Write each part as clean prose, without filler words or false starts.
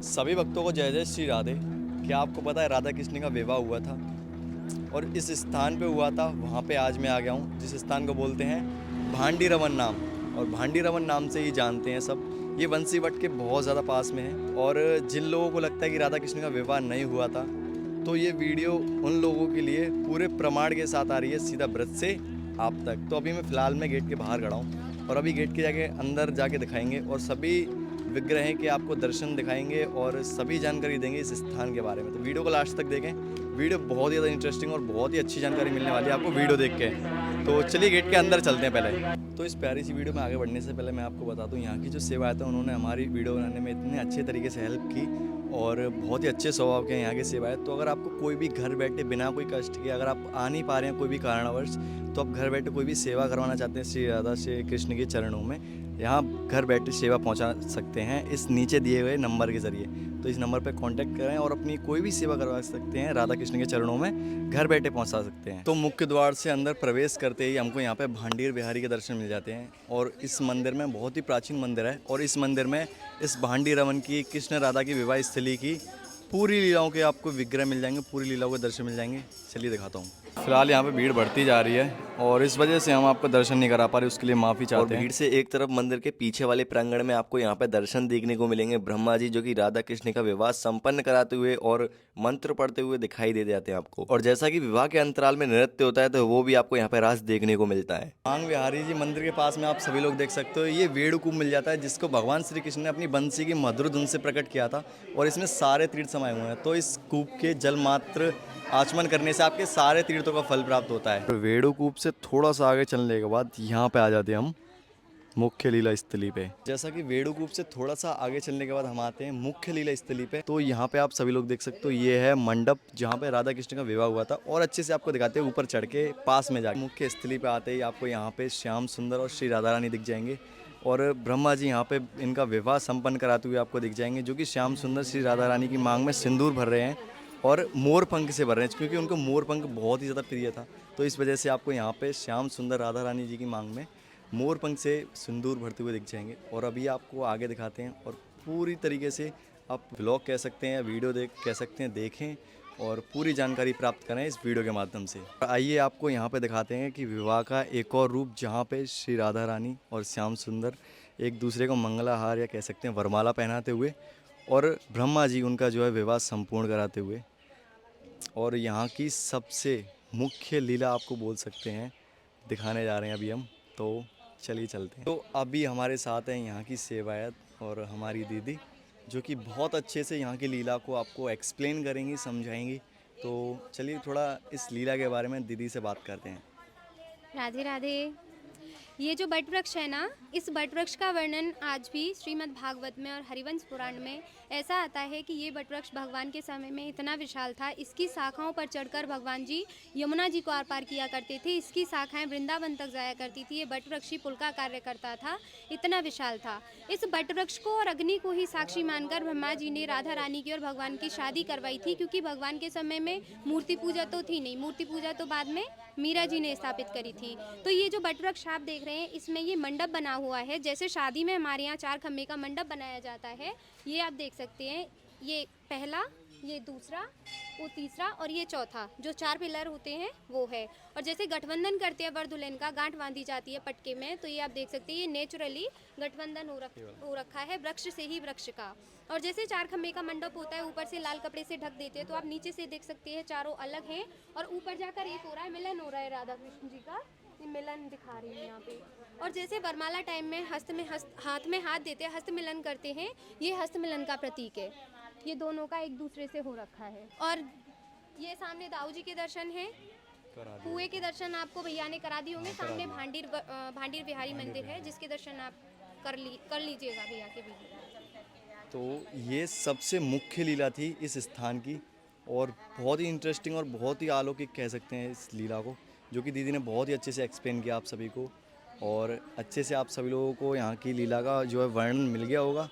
सभी भक्तों को जय जय श्री राधे। क्या आपको पता है राधा कृष्ण का विवाह हुआ था और इस स्थान पे हुआ था, वहाँ पे आज मैं आ गया हूँ जिस स्थान को बोलते हैं भांडी रवन नाम। और भांडी रवन नाम से ही जानते हैं सब। ये बंसीवट के बहुत ज़्यादा पास में है। और जिन लोगों को लगता है कि राधा कृष्ण का विवाह नहीं हुआ था, तो ये वीडियो उन लोगों के लिए पूरे प्रमाण के साथ आ रही है, सीधा ब्रज से आप तक। तो अभी मैं फ़िलहाल मैं गेट के बाहर खड़ा हूँ और अभी गेट के जाके अंदर जाके दिखाएंगे और सभी विग्रह के आपको दर्शन दिखाएंगे और सभी जानकारी देंगे इस स्थान के बारे में। तो वीडियो को लास्ट तक देखें। वीडियो बहुत ही ज़्यादा इंटरेस्टिंग और बहुत ही अच्छी जानकारी मिलने वाली है आपको वीडियो देख के। तो चलिए गेट के अंदर चलते हैं पहले। तो इस प्यारी सी वीडियो में आगे बढ़ने से पहले मैं आपको बता दूं, यहाँ की जो सेवायत है उन्होंने हमारी वीडियो बनाने में इतने अच्छे तरीके से हेल्प की और बहुत ही अच्छे स्वभाव के हैं यहाँ के सेवायत। तो अगर आपको कोई भी घर बैठे बिना कोई कष्ट के, अगर आप आ नहीं पा रहे हैं कोई भी कारणवश, तो आप घर बैठे कोई भी सेवा करवाना चाहते हैं श्री राधा श्री कृष्ण के चरणों में, यहाँ घर बैठे सेवा पहुँचा सकते हैं इस नीचे दिए हुए नंबर के ज़रिए। तो इस नंबर पर कांटेक्ट करें और अपनी कोई भी सेवा करवा सकते हैं, राधा कृष्ण के चरणों में घर बैठे पहुंचा सकते हैं। तो मुख्य द्वार से अंदर प्रवेश करते ही हमको यहाँ पे भांडीर बिहारी के दर्शन मिल जाते हैं। और इस मंदिर में बहुत ही प्राचीन मंदिर है और इस मंदिर में इस भांडी रवन की कृष्ण राधा की विवाह स्थली की पूरी लीलाओं के आपको विग्रह मिल जाएंगे, पूरी लीलाओं के दर्शन मिल जाएंगे। चलिए दिखाता हूँ। फिलहाल यहाँ पे भीड़ बढ़ती जा रही है और इस वजह से हम आपको दर्शन नहीं करा पा रहे, उसके लिए माफ़ी चाहते हैं। भीड़ से एक तरफ मंदिर के पीछे वाले प्रांगण में आपको यहाँ पे दर्शन देखने को मिलेंगे। ब्रह्मा जी जो कि राधा कृष्ण का विवाह संपन्न कराते हुए और मंत्र पढ़ते हुए दिखाई दे जाते हैं आपको। और जैसा कि विवाह के अंतराल में नृत्य होता है तो वो भी आपको यहाँ पे रास देखने को मिलता है। मांग विहारी जी मंदिर के पास में आप सभी लोग देख सकते हो, ये वेणुकूप मिल जाता है जिसको भगवान श्री कृष्ण ने अपनी बंसी की मधुर धुन से प्रकट किया था और इसमें सारे तीर्थ समाये हुए हैं। तो इस कूप के जल मात्र आचमन करने से आपके सारे तीर्थों का फल प्राप्त होता है। वेणुकूप से थोड़ा सा आगे चलने के बाद यहाँ पे आ जाते हैं हम मुख्य लीला स्थली पे। जैसा कि वेणुकूप से थोड़ा सा आगे चलने के बाद हम आते हैं मुख्य लीला स्थली पे। तो यहाँ पे आप सभी लोग देख सकते हो, ये है मंडप जहाँ पे राधा कृष्ण का विवाह हुआ था और अच्छे से आपको दिखाते हैं ऊपर चढ़ के पास में जाके। मुख्य स्थली पे आते ही आपको यहाँ पे श्याम सुंदर और श्री राधा रानी दिख जाएंगे और ब्रह्मा जी यहाँ पे इनका विवाह संपन्न कराते हुए आपको दिख जाएंगे, जो कि श्याम सुंदर श्री राधा रानी की मांग में सिंदूर भर रहे हैं और मोर पंख से भर रहे हैं, क्योंकि उनको मोर पंख बहुत ही ज़्यादा प्रिय था। तो इस वजह से आपको यहाँ पे श्याम सुंदर राधा रानी जी की मांग में मोर पंख से सिंदूर भरते हुए दिख जाएंगे। और अभी आपको आगे दिखाते हैं और पूरी तरीके से आप व्लॉग कह सकते हैं, वीडियो कह सकते हैं, देखें और पूरी जानकारी प्राप्त करें इस वीडियो के माध्यम से। आइए आपको यहाँ पे दिखाते हैं कि विवाह का एक और रूप, जहाँ पे श्री राधा रानी और श्याम सुंदर एक दूसरे को मंगलाहार या कह सकते हैं वरमाला पहनाते हुए और ब्रह्मा जी उनका जो है विवाह संपूर्ण कराते हुए, और यहाँ की सबसे मुख्य लीला आपको बोल सकते हैं दिखाने जा रहे हैं अभी हम। तो चलिए चलते हैं। तो अभी हमारे साथ हैं यहाँ की सेवायत और हमारी दीदी, जो कि बहुत अच्छे से यहाँ की लीला को आपको एक्सप्लेन करेंगी, समझाएंगी। तो चलिए थोड़ा इस लीला के बारे में दीदी से बात करते हैं। राधे राधे। ये जो बट वृक्ष है ना, इस बट वृक्ष का वर्णन आज भी श्रीमद् भागवत में और हरिवंश पुराण में ऐसा आता है कि ये बट वृक्ष भगवान के समय में इतना विशाल था, इसकी शाखाओं पर चढ़कर भगवान जी यमुना जी को आर पार किया करते थे। इसकी शाखाएं वृंदावन तक जाया करती थी। ये बट वृक्ष ही पुल का कार्य करता था, इतना विशाल था। इस बट वृक्ष को और अग्नि को ही साक्षी मानकर ब्रह्मा जी ने राधा रानी की और भगवान की शादी करवाई थी, क्योंकि भगवान के समय में मूर्ति पूजा तो थी नहीं, मूर्ति पूजा तो बाद में मीरा जी ने स्थापित करी थी। तो ये जो बट वृक्ष आप देख रहे हैं, इसमें ये मंडप बना हुआ है। जैसे शादी में हमारे यहाँ 4 खम्भे का मंडप बनाया जाता है, ये आप देख सकते हैं। ये पहला, ये दूसरा, वो तीसरा और ये चौथा, जो 4 पिलर होते हैं वो है। और जैसे गठबंधन करते हैं वर दुल्हन का, गांठ बांधी जाती है पटके में, तो ये आप देख सकते हैं ये नेचुरली गठबंधन हो रखा है वृक्ष से ही वृक्ष का। और जैसे 4 खम्भे का मंडप होता है, ऊपर से लाल कपड़े से ढक देते हैं, तो आप नीचे से देख सकते हैं चारों अलग हैं। और ऊपर जाकर एक हो रहा है, मिलन हो रहा है राधा कृष्ण जी का, ये मिलन दिखा रही है यहाँ पे। और जैसे वरमाला टाइम में हाथ में हाथ देते हैं, हस्त मिलन करते हैं, ये हस्त मिलन का प्रतीक है। ये दोनों का एक दूसरे से हो रखा है। और ये सामने दाऊ जी के दर्शन हैं, कुएं के दर्शन आपको भैया ने करा दिए होंगे। सामने भांडीर बिहारी मंदिर है, जिसके दर्शन आप कर लीजिएगा भैया के भी। तो ये सबसे मुख्य लीला थी इस स्थान की और बहुत ही इंटरेस्टिंग और बहुत ही अलौकिक कह सकते हैं इस लीला को, जो कि दीदी ने बहुत ही अच्छे से एक्सप्लेन किया आप सभी को। और अच्छे से आप सभी लोगों को यहाँ की लीला का जो है वर्णन मिल गया होगा।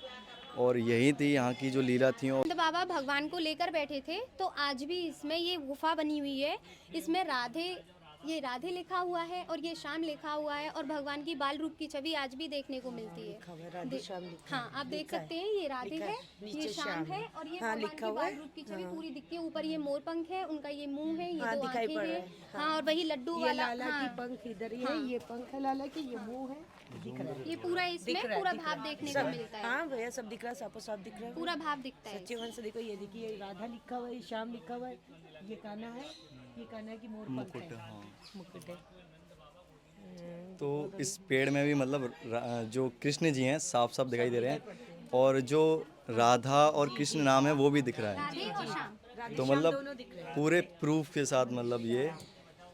और यही थी यहाँ की जो लीला थी। और तो बाबा भगवान को लेकर बैठे थे, तो आज भी इसमें ये गुफा बनी हुई है। इसमें राधे ये राधे लिखा हुआ है और ये श्याम लिखा हुआ है, और भगवान की बाल रूप की छवि आज भी देखने को मिलती है। लिखा हुआ है, राधे श्याम लिखा हाँ, आप देख सकते हैं ये राधे लिखा है, है, ये नीचे श्याम श्याम है, है। और ये हाँ, भगवान लिखा की हुआ बाल है। रूप की छवि हाँ। पूरी दिखती है। ऊपर ये मोर पंख है, उनका ये मुंह है, ये हाँ, दो दिखाई आंखें पड़ रहा हैं। है। हाँ, और वही लड्डू ये वाला। लाला हाँ, की पंख इधर ही हाँ। है, ये पंख है लाला की, ये मुंह है, दिख रहा है। ये पूरा इसमें दिख रहा है, पूरा दिख भाव रहा है। देखने सब- को मिलता है। हाँ भैया, सब दिख रहा है, साफो साफ दिख रहा है। पूरा भाव दिखता है। सच्चे मन से देखो, ये देखिए, ये राधा लिखा हुआ है, ये श्याम लिखा हुआ है, ये कान्हा है, ये कान्हा की मोर पंख है, मुकुट है। तो इस पेड़ में भी मतलब जो कृष्ण जी हैं साफ साफ दिखाई दे रहे हैं, और जो राधा और कृष्ण नाम है वो भी दिख रहा है। राधे और श्याम। तो मतलब पूरे प्रूफ के साथ मतलब ये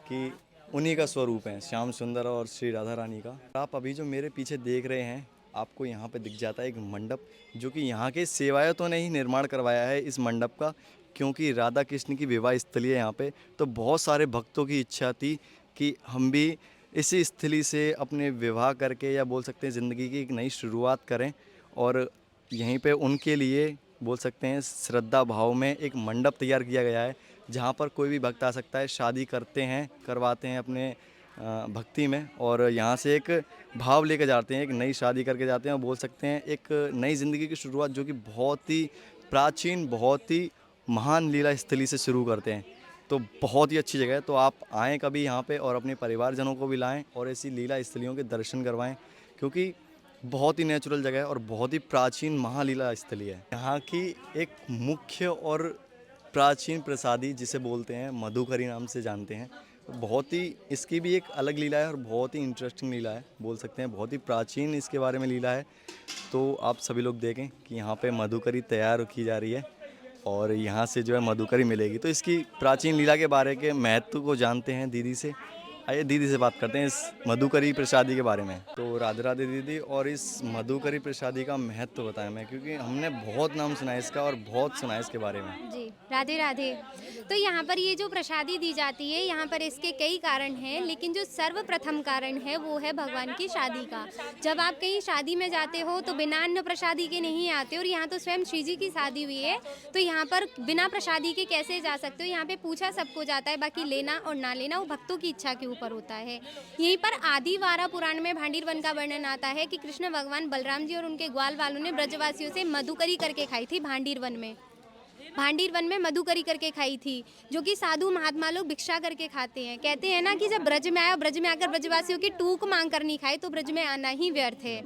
कि उन्हीं का स्वरूप है, श्याम सुंदर और श्री राधा रानी का। आप अभी जो मेरे पीछे देख रहे हैं, आपको यहाँ पे दिख जाता है एक मंडप, जो कि यहाँ के सेवायतों ने ही निर्माण करवाया है इस मंडप का, क्योंकि राधा कृष्ण की विवाह स्थली है यहाँ पे। तो बहुत सारे भक्तों की इच्छा थी कि हम भी इसी स्थली से अपने विवाह करके, या बोल सकते हैं ज़िंदगी की एक नई शुरुआत करें, और यहीं पे उनके लिए बोल सकते हैं श्रद्धा भाव में एक मंडप तैयार किया गया है, जहाँ पर कोई भी भक्त आ सकता है, शादी करते हैं, करवाते हैं अपने भक्ति में, और यहाँ से एक भाव लेकर जाते हैं, एक नई शादी करके जाते हैं, और बोल सकते हैं एक नई ज़िंदगी की शुरुआत, जो कि बहुत ही प्राचीन, बहुत ही महान लीला स्थली से शुरू करते हैं। तो बहुत ही अच्छी जगह है। तो आप आएँ कभी यहाँ पे, और अपने परिवारजनों को भी लाएँ और ऐसी लीला स्थलियों के दर्शन करवाएं, क्योंकि बहुत ही नेचुरल जगह है और बहुत ही प्राचीन महालीला स्थली है। यहाँ की एक मुख्य और प्राचीन प्रसादी जिसे बोलते हैं मधुकरी नाम से जानते हैं, बहुत ही इसकी भी एक अलग लीला है और बहुत ही इंटरेस्टिंग लीला है, बोल सकते हैं बहुत ही प्राचीन इसके बारे में लीला है। तो आप सभी लोग देखें कि यहाँ पे मधुकरी तैयार की जा रही है, और यहाँ से जो है मधुकरी मिलेगी। तो इसकी प्राचीन लीला के बारे के महत्व को जानते हैं दीदी से। आइए दीदी से बात करते हैं इस मधुकरी प्रसादी के बारे में। तो राधे राधे दीदी, और इस मधुकरी प्रसादी का महत्व बताएं मैं, क्योंकि हमने बहुत नाम सुना है इसका और बहुत सुना है इसके बारे में। जी, राधे राधे। तो यहाँ पर ये जो प्रसादी दी जाती है, यहाँ पर इसके कई कारण हैं, लेकिन जो सर्वप्रथम कारण है वो है भगवान की शादी का। जब आप कहीं शादी में जाते हो तो बिना अन्न प्रसादी के नहीं आते, और यहाँ तो स्वयं श्री जी की शादी हुई है, तो यहाँ पर बिना प्रसादी के कैसे जा सकते हो। यहाँ पे पूछा सबको जाता है, बाकी लेना और ना लेना वो भक्तों की इच्छा के ऊपर होता है। यहीं पर आदि वारा पुराण में भांडीर वन का वर्णन आता है कि कृष्ण भगवान बलराम जी और उनके ग्वाल वालों ने ब्रजवासियों से मधुकरी करके खाई थी भांडीर वन में। भांडीर वन में मधुकरी करके खाई थी, जो कि साधु महात्मा लोग भिक्षा करके खाते हैं। कहते हैं ना कि जब ब्रज में आया, ब्रज में आकर ब्रजवासियों की टूक मांग कर नहीं खाए तो ब्रज में आना ही व्यर्थ है।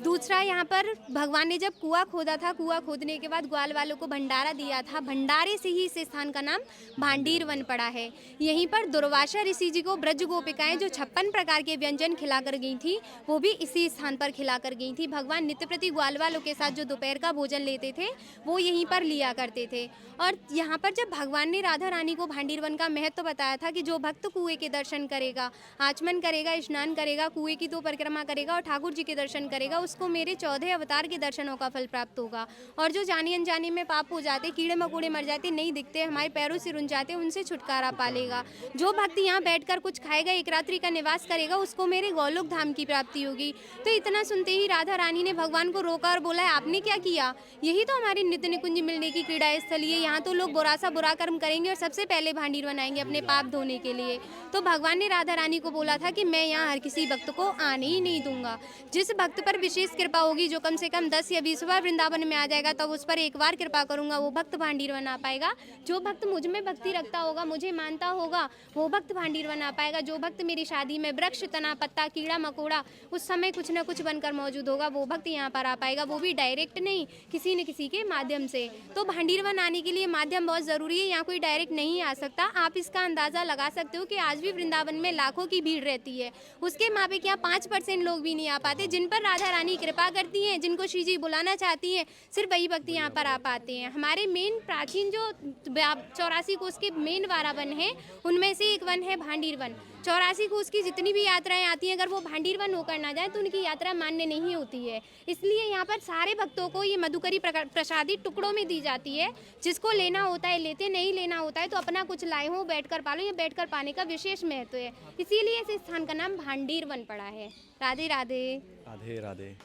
दूसरा, यहाँ पर भगवान ने जब कुआं खोदा था, कुआं खोदने के बाद ग्वाल वालों को भंडारा दिया था, भंडारे से ही इस स्थान का नाम भांडीर वन पड़ा है। यहीं पर दुर्वासा ऋषि जी को ब्रज गोपिकाएं जो 56 प्रकार के व्यंजन खिलाकर गई थी, वो भी इसी स्थान पर खिलाकर गई थी। भगवान नित्य प्रति ग्वाल वालों के साथ जो दोपहर का भोजन लेते थे वो यहीं पर लिया करते थे। और यहाँ पर जब भगवान ने राधा रानी को भांडीर वन का महत्व बताया था कि जो भक्त कुएं के दर्शन करेगा, आचमन करेगा, स्नान करेगा, कुएं की तो परिक्रमा करेगा और ठाकुर जी के दर्शन करेगा, उसको मेरे 14 अवतार के दर्शनों का फल प्राप्त होगा। और जो जानी अनजानी में पाप हो जाते, कीड़े मकोड़े मर जाते, नहीं दिखते, हमारे पैरों से रुंझ जाते, उनसे छुटकारा पालेगा। जो भक्त यहाँ बैठकर कुछ खाएगा, एक रात्रि का निवास करेगा, उसको मेरे गोलोक धाम की प्राप्ति होगी। तो इतना सुनते ही राधा रानी ने भगवान को रोका और बोला, आपने क्या किया? यही तो हमारी नित्य निकुंज मिलने की क्रीड़ा स्थली है। यहाँ तो लोग बुरा सा बुरा कर्म करेंगे और सबसे पहले भांडीर बनाएंगे अपने पाप धोने के लिए। तो भगवान ने राधा रानी को बोला था कि मैं यहाँ हर किसी भक्त को आने ही नहीं दूंगा। जिस भक्त पर विशेष कृपा होगी, जो कम से कम 10 या 20 बार वृंदावन में आ जाएगा, तब उस पर एक बार कृपा करूंगा, वो भक्त भांडीर बना पाएगा। जो भक्त मुझ में भक्ति रखता होगा, मुझे मानता होगा, वो भक्त भांडीर बना पाएगा। जो भक्त मेरी शादी में वृक्ष, तना, पत्ता, कीड़ा मकोड़ा उस समय कुछ न कुछ बनकर मौजूद होगा, वो भक्त यहाँ पर आ पाएगा, वो भी डायरेक्ट नहीं, किसी न किसी के माध्यम से। तो भांडीर वन आने के लिए माध्यम बहुत ज़रूरी है। यहाँ कोई डायरेक्ट नहीं आ सकता। आप इसका अंदाज़ा लगा सकते हो कि आज भी वृंदावन में लाखों की भीड़ रहती है, उसके मापिक यहाँ 5% लोग भी नहीं आ पाते। जिन पर राधा रानी कृपा करती हैं, जिनको श्री जी बुलाना चाहती हैं, सिर्फ वही भक्त यहाँ पर आ पाते हैं। हमारे मेन प्राचीन जो 84 कोस के मेन 12 वन हैं, उनमें से एक वन है भांडीर वन। 84 कोस की जितनी भी यात्राएं आती हैं, अगर वो भांडीर वन होकर ना जाए तो उनकी यात्रा मान्य नहीं होती है। इसलिए यहाँ पर सारे भक्तों को ये मधुकरी प्रसादी टुकड़ों में दी जाती है। जिसको लेना होता है लेते, नहीं लेना होता है तो अपना कुछ लाए हो बैठकर पालो। ये बैठकर पाने का विशेष महत्व है, इसीलिए इस स्थान का नाम भांडीर वन पड़ा है। राधे राधे। राधे राधे।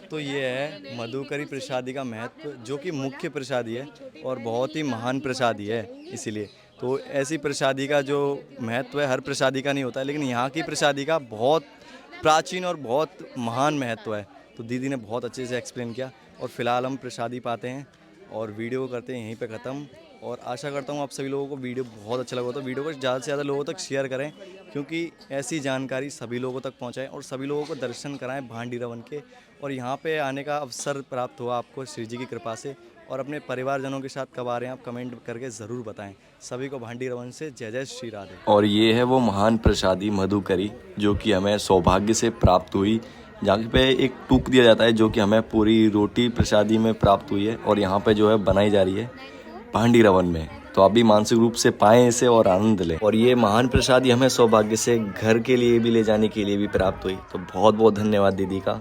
तो ये है मधुकरी प्रसादी का महत्व, जो कि मुख्य प्रसादी है और बहुत ही महान प्रसादी है इसीलिए। तो ऐसी प्रसादी का जो महत्व है हर प्रसादी का नहीं होता है, लेकिन यहाँ की प्रसादी का बहुत प्राचीन और बहुत महान महत्व है। तो दीदी ने बहुत अच्छे से एक्सप्लेन किया और फिलहाल हम प्रसादी पाते हैं और वीडियो को करते हैं यहीं पे ख़त्म। और आशा करता हूँ आप सभी लोगों को वीडियो बहुत अच्छा लगा, तो वीडियो को ज़्यादा से ज़्यादा लोगों तक शेयर करें, क्योंकि ऐसी जानकारी सभी लोगों तक पहुँचाएं और सभी लोगों को दर्शन कराएं भांडी रवन के। और यहाँ पे आने का अवसर प्राप्त हुआ आपको श्री जी की कृपा से, और अपने परिवारजनों के साथ कब आ रहे हैं आप कमेंट करके ज़रूर बताएं। सभी को भांडी रवन से जय जय श्री राधे। और ये है वो महान प्रसादी मधुकरी जो कि हमें सौभाग्य से प्राप्त हुई, जहाँ पे एक टूक दिया जाता है जो कि हमें पूरी रोटी प्रसादी में प्राप्त हुई है और यहाँ पे जो है बनाई जा रही है भांडी रवन में। तो आप भी मानसिक रूप से पाएं इसे और आनंद लें। और ये महान प्रसादी हमें सौभाग्य से घर के लिए भी ले जाने के लिए भी प्राप्त हुई। तो बहुत बहुत धन्यवाद दीदी का।